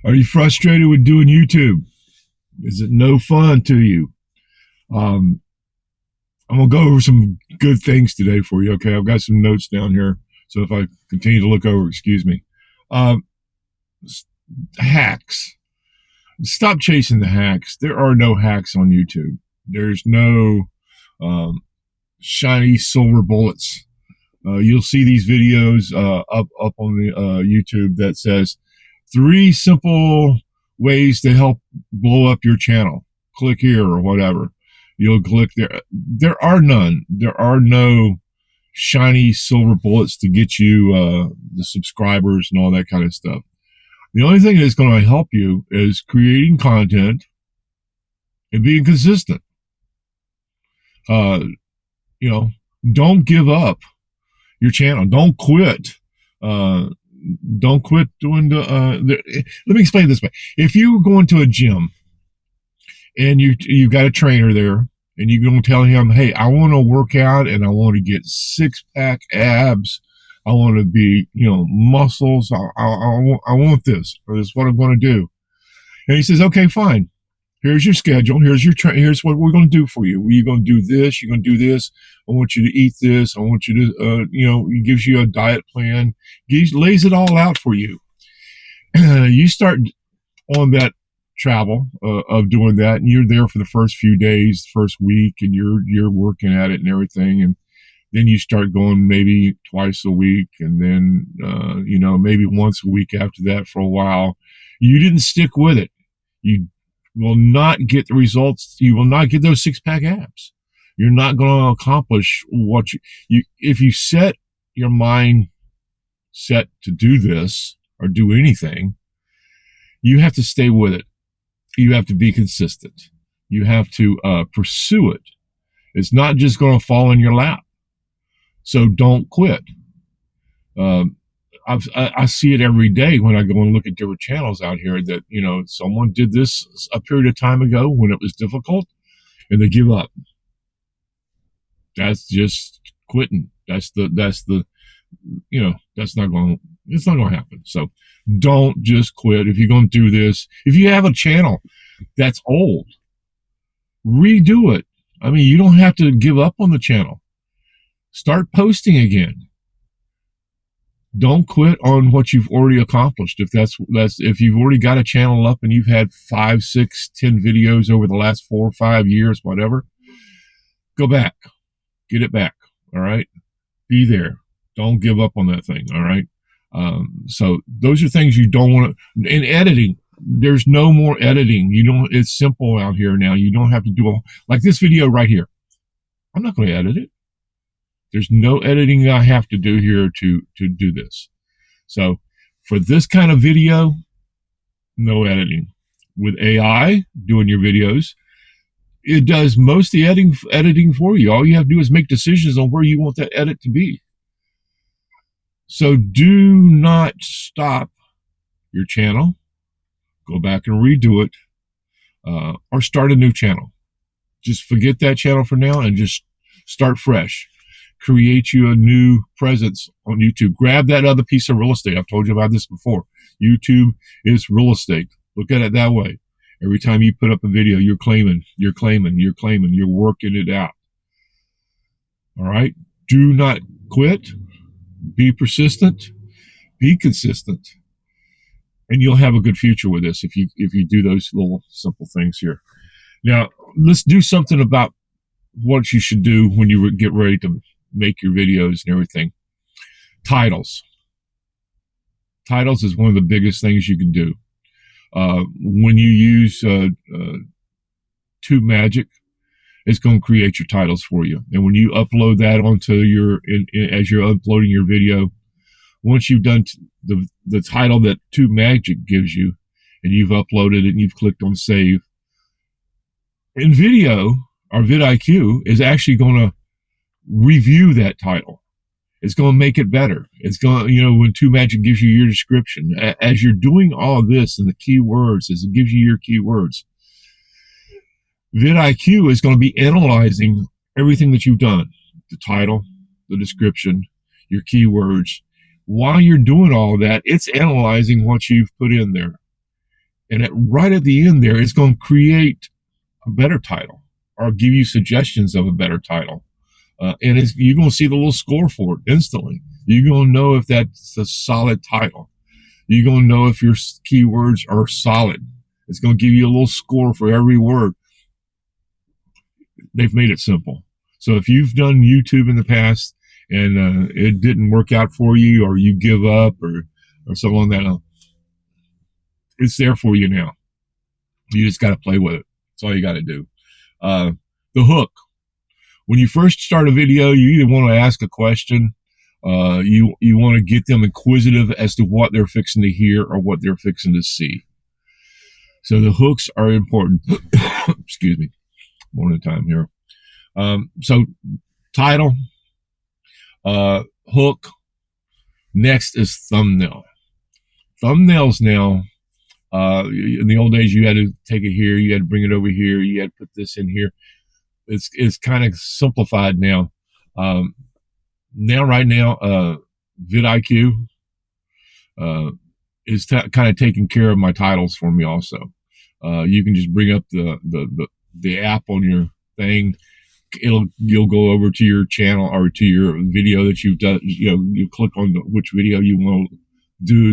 Are you frustrated with doing YouTube? Is it no fun to you? Um, I'm gonna go over some good things today for you. Okay, I've got some notes down here, so if I continue to look over, excuse me. Um, Hacks. Stop chasing the hacks. There are no hacks on YouTube. There's no shiny silver bullets. You'll see these videos up on the YouTube that says 3 simple ways to help blow up your channel. Click here or whatever. You'll click there. There are none. There are no shiny silver bullets to get you the subscribers and all that kind of stuff. The only thing that's going to help you is creating content and being consistent. Uh, you know, don't give up your channel. Don't quit. Don't quit doing let me explain it this way. If you're going to a gym and you've got a trainer there and you're going to tell him, hey, I want to work out and I want to get 6-pack abs. I want to be, muscles. I want this, or this is what I'm going to do. And he says, okay, fine. Here's your schedule. Here's what we're going to do for you. You're going to do this. You're going to do this. I want you to eat this. I want you to, he gives you a diet plan. Lays it all out for you. You start on that travel of doing that, and you're there for the first few days, first week, and you're working at it and everything. And then you start going maybe twice a week, and then, maybe once a week after that for a while. You didn't stick with it. You will not get the results. You will not get those 6-pack abs. You're not going to accomplish what you if you set your mind set to do this or do anything, you have to stay with it. You have to be consistent. You have to pursue it. It's not just going to fall in your lap. So don't quit. I see it every day when I go and look at different channels out here that, someone did this a period of time ago when it was difficult and they give up. That's just quitting. It's not going to happen. So don't just quit. If you're going to do this, if you have a channel that's old, redo it. I mean, you don't have to give up on the channel. Start posting again. Don't quit on what you've already accomplished. If you've already got a channel up and you've had 5, 6, 10 videos over the last 4 or 5 years, whatever, go back, get it back. All right. Be there. Don't give up on that thing. All right. So those are things you don't want to, in editing, there's no more editing. It's simple out here now. You don't have to do like this video right here. I'm not going to edit it. There's no editing I have to do here to do this. So for this kind of video, no editing. With AI doing your videos, it does most of the editing for you. All you have to do is make decisions on where you want that edit to be. So do not stop your channel. Go back and redo it, or start a new channel. Just forget that channel for now and just start fresh. Create you a new presence on YouTube. Grab that other piece of real estate. I've told you about this before. YouTube is real estate. Look at it that way. Every time you put up a video, you're claiming, you're working it out. All right. Do not quit. Be persistent. Be consistent. And you'll have a good future with this if you do those little simple things here. Now, let's do something about what you should do when you get ready to make your videos and everything. Titles is one of the biggest things you can do. When you use TubeMagic, it's going to create your titles for you. And when you upload that onto as you're uploading your video, once you've done the title that TubeMagic gives you, and you've uploaded it and you've clicked on save, in video, our VidIQ is actually going to review that title. It's going to make it better. It's going to, when TubeMagic gives you your description, as you're doing all of this and the keywords, as it gives you your keywords, VidIQ is going to be analyzing everything that you've done, the title, the description, your keywords. While you're doing all of that, it's analyzing what you've put in there. And right at the end there, it's going to create a better title or give you suggestions of a better title. And you're going to see the little score for it instantly. You're going to know if that's a solid title. You're going to know if your keywords are solid. It's going to give you a little score for every word. They've made it simple. So if you've done YouTube in the past and it didn't work out for you, or you give up, or something like that, it's there for you now. You just got to play with it. That's all you got to do. The hook. When you first start a video, you either want to ask a question, you want to get them inquisitive as to what they're fixing to hear or what they're fixing to see. So the hooks are important. Excuse me. One at a time here. So title, hook. Next is thumbnail. Thumbnails now, in the old days, you had to take it here, you had to bring it over here, you had to put this in here. It's kind of simplified now. Right now, VidIQ is kind of taking care of my titles for me also. You can just bring up the app on your thing. You'll go over to your channel or to your video that you've done. You click on which video you want to do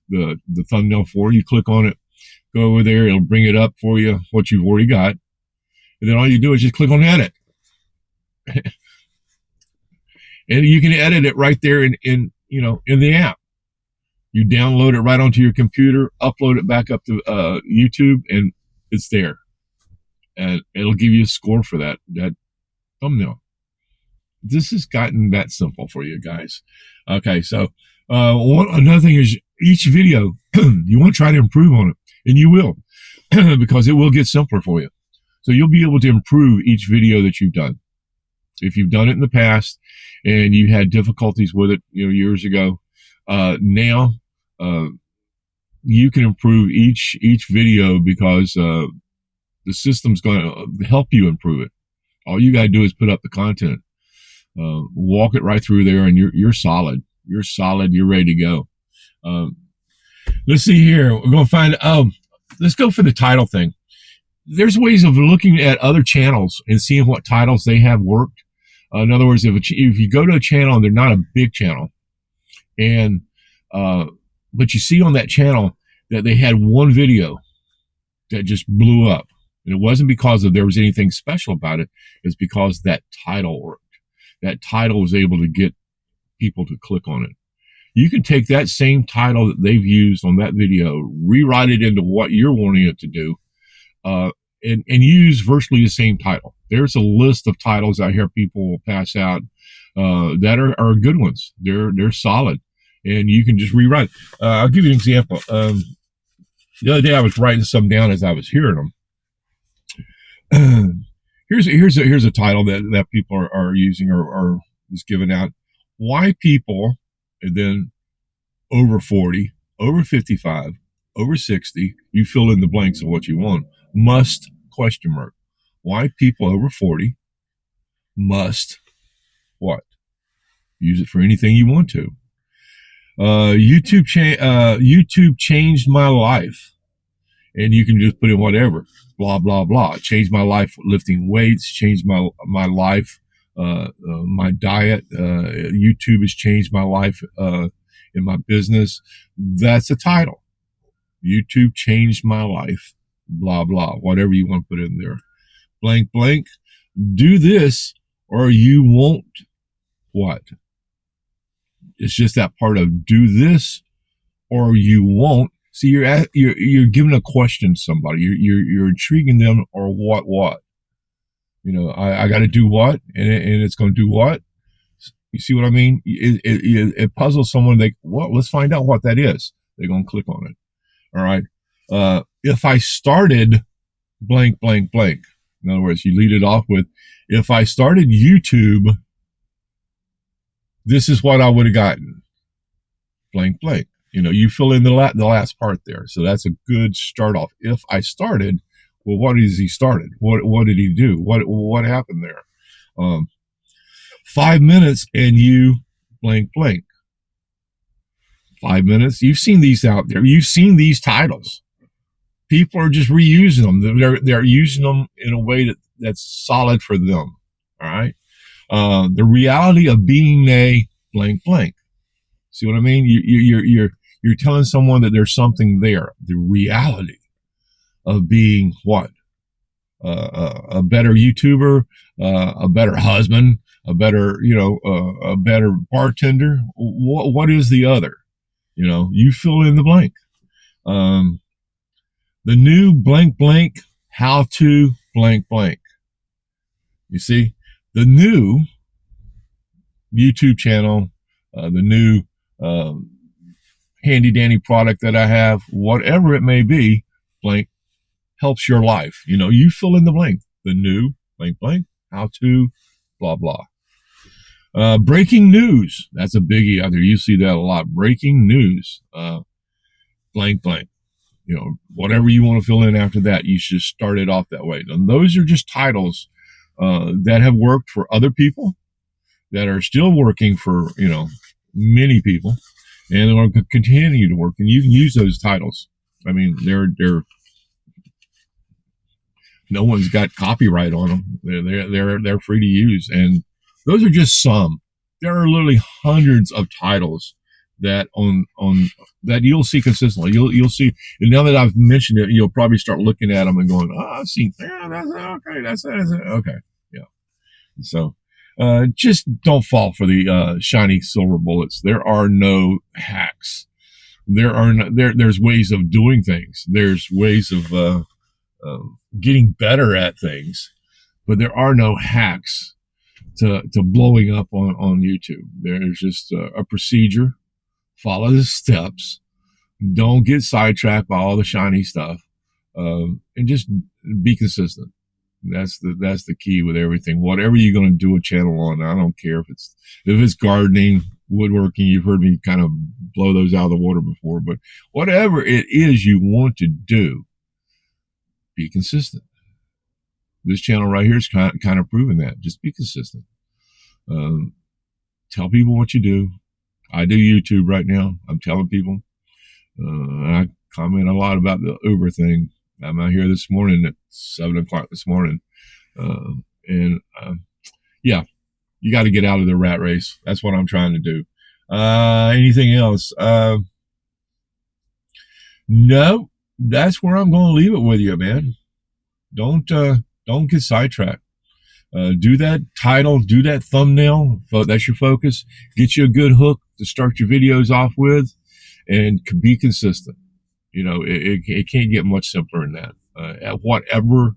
the thumbnail for. You click on it, go over there. It'll bring it up for you what you've already got, and then all you do is just click on edit, and you can edit it right there in the app. You download it right onto your computer, upload it back up to YouTube, and it's there. And it'll give you a score for that thumbnail. This has gotten that simple for you guys. Okay, so another thing is each video, you want to try to improve on it, and you will, because it will get simpler for you. So you'll be able to improve each video that you've done. If you've done it in the past and you had difficulties with it, years ago, now you can improve each video because the system's going to help you improve it. All you got to do is put up the content, walk it right through there, and you're solid. You're solid. You're ready to go. Let's see here. We're going to find. Let's go for the title thing. There's ways of looking at other channels and seeing what titles they have worked. In other words, if you go to a channel and they're not a big channel, and but you see on that channel that they had one video that just blew up. And it wasn't because there was anything special about it. It's because that title worked. That title was able to get people to click on it. You can take that same title that they've used on that video, rewrite it into what you're wanting it to do, and use virtually the same title. There's a list of titles I hear people will pass out that are good ones. They're solid, and you can just rewrite. I'll give you an example. The other day I was writing some down as I was hearing them. Here's a title that people are using or was given out. Why people, and then over 40, over 55, over 60, you fill in the blanks of what you want, must ? Why people over 40 must what? Use it for anything you want to. YouTube changed my life. And you can just put in whatever, blah, blah, blah. Changed my life lifting weights, changed my life, my diet. YouTube has changed my life in my business. That's a title. YouTube changed my life, blah, blah, whatever you want to put in there. Blank, blank. Do this or you won't what? It's just that part of do this or you won't. See, you're giving a question to somebody. You're intriguing them, or what? I got to do what, and it's going to do what. You see what I mean? It puzzles someone. Let's find out what that is. They're going to click on it. All right. If I started blank, blank, blank. In other words, you lead it off with, if I started YouTube, this is what I would have gotten. Blank, blank. You fill in the last part there. So that's a good start off. If I started, well, what is he started? What did he do? What happened there? 5 minutes and you blank, blank. 5 minutes. You've seen these out there. You've seen these titles. People are just reusing them. They're using them in a way that's solid for them. All right. The reality of being a blank blank. See what I mean? You're telling someone that there's something there. The reality of being what? A better YouTuber, a better husband, a better, a better bartender. What is the other? You fill in the blank. The new blank blank, how to blank blank. You see, the new YouTube channel, the new handy dandy product that I have, whatever it may be, blank, helps your life. You fill in the blank. The new blank blank, how to blah blah. Breaking news, that's a biggie out there. You see that a lot. Breaking news, blank blank. Whatever you want to fill in after that, you should start it off that way. And those are just titles that have worked for other people, that are still working for many people, and they're going to continue to work. And you can use those titles. I mean, they're no one's got copyright on them. They're free to use, and those are just some. There are literally hundreds of titles that on that you'll see consistently. You'll see, and now that I've mentioned it, you'll probably start looking at them and going, "Oh, I've seen. Yeah, that's okay. That's okay. Yeah." So, just don't fall for the shiny silver bullets. There are no hacks. There's ways of doing things. There's ways of getting better at things, but there are no hacks to blowing up on YouTube. There's just a procedure. Follow the steps. Don't get sidetracked by all the shiny stuff, and just be consistent. That's the key with everything. Whatever you're going to do a channel on, I don't care if it's gardening, woodworking. You've heard me kind of blow those out of the water before, but whatever it is you want to do, be consistent. This channel right here is kind of proving that. Just be consistent. Tell people what you do. I do YouTube right now. I'm telling people. I comment a lot about the Uber thing. I'm out here this morning at 7 o'clock this morning. Yeah, you got to get out of the rat race. That's what I'm trying to do. Anything else? No, that's where I'm going to leave it with you, man. Don't get sidetracked. Do that title, do that thumbnail. That's your focus. Get you a good hook to start your videos off with, and be consistent. It can't get much simpler than that. At whatever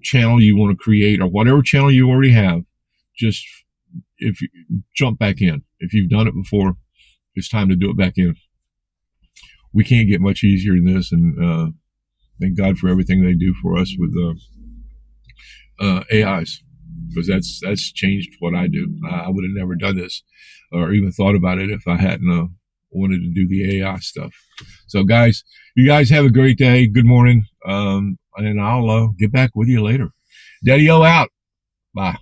channel you want to create, or whatever channel you already have, just if you jump back in. If you've done it before, it's time to do it back in. We can't get much easier than this, and thank God for everything they do for us with AIs, because that's changed what I do. I would have never done this or even thought about it if I hadn't wanted to do the AI stuff. So guys, you guys have a great day. Good morning. And I'll get back with you later. Daddy-O out. Bye.